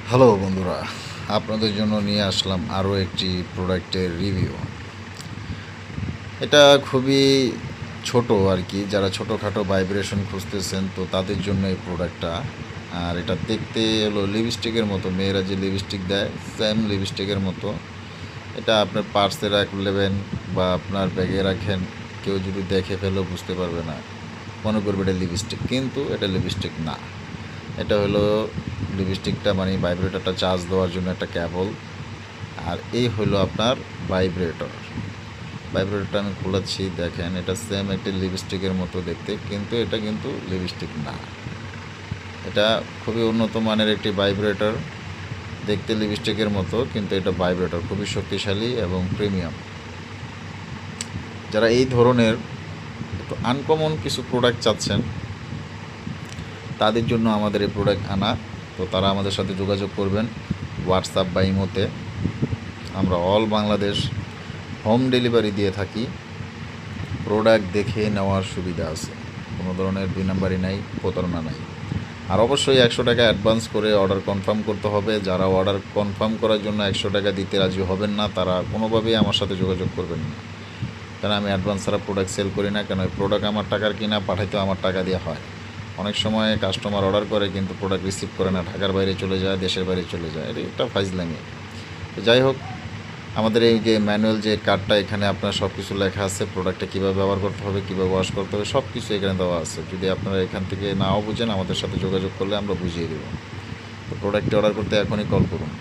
Hello বন্ধুরা, আপনাদের জন্য নিয়ে আসলাম আরও একটি প্রোডাক্টের রিভিউ। এটা খুবই ছোট আর কি, যারা ছোটোখাটো ভাইব্রেশন খুঁজতেছেন তো তাদের জন্য এই প্রোডাক্টটা। আর এটা দেখতে হলো লিপস্টিকের মতো, মেয়েরা যে লিপস্টিক দেয় সেম লিপস্টিকের মতো। এটা আপনার পার্সে রাখলেন বা আপনার ব্যাগে রাখেন, কেউ যদি দেখে ফেলেও বুঝতে পারবে না, মনে করবে এটা লিপস্টিক, কিন্তু এটা লিপস্টিক না। এটা হলো লিপস্টিকটা মানে ভাইব্রেটরটা চার্জ দেওয়ার জন্য একটা কেবল। আর এই হলো আপনার ভাইব্রেটর। ভাইব্রেটরটা আমি খোলাচ্ছি, দেখেন এটা সেম একটি লিপস্টিকের মতো দেখতে, কিন্তু এটা কিন্তু লিপস্টিক না। এটা খুবই উন্নত মানের একটি ভাইব্রেটর, দেখতে লিপস্টিকের মতো কিন্তু এটা ভাইব্রেটর, খুবই শক্তিশালী এবং প্রিমিয়াম। যারা এই ধরনের একটু আনকমন কিছু প্রোডাক্ট চাচ্ছেন তাদের জন্য আমাদের এই প্রোডাক্ট আনা। তো তারা আমাদের সাথে যোগাযোগ করবেন হোয়াটসঅ্যাপ বা ইমোতে। আমরা অল বাংলাদেশ হোম ডেলিভারি দিয়ে থাকি। প্রোডাক্ট দেখে নেওয়ার সুবিধা আছে, কোনো ধরনের দুই নাম্বারই নাই, প্রতারণা নাই। আর অবশ্যই 100 টাকা অ্যাডভান্স করে অর্ডার কনফার্ম করতে হবে। যারা অর্ডার কনফার্ম করার জন্য 100 টাকা দিতে রাজি হবেন না তারা কোনোভাবেই আমার সাথে যোগাযোগ করবেন না, কারণ আমি অ্যাডভান্স ছাড়া প্রোডাক্ট সেল করি না। কেন, প্রোডাক্ট আমার টাকার কিনা, পাঠাইতেও আমার টাকা দেওয়া হয়। অনেক সময় কাস্টমার অর্ডার করে কিন্তু প্রোডাক্ট রিসিভ করে না, ঢাকার বাইরে চলে যায়, দেশের বাইরে চলে যায়, এটা একটা ফাইজলামি। তো যাই হোক, আমাদের এই যে ম্যানুয়াল যে কার্ডটা, এখানে আপনার সব কিছু লেখা আছে, প্রোডাক্টটা কীভাবে ব্যবহার করতে হবে, কীভাবে ওয়াশ করতে হবে, সব কিছু এখানে দেওয়া আছে। যদি আপনারা এখান থেকে নাও বুঝেন, আমাদের সাথে যোগাযোগ করলে আমরা বুঝিয়ে দেবো। তো প্রোডাক্টটি অর্ডার করতে এখনই কল করুন।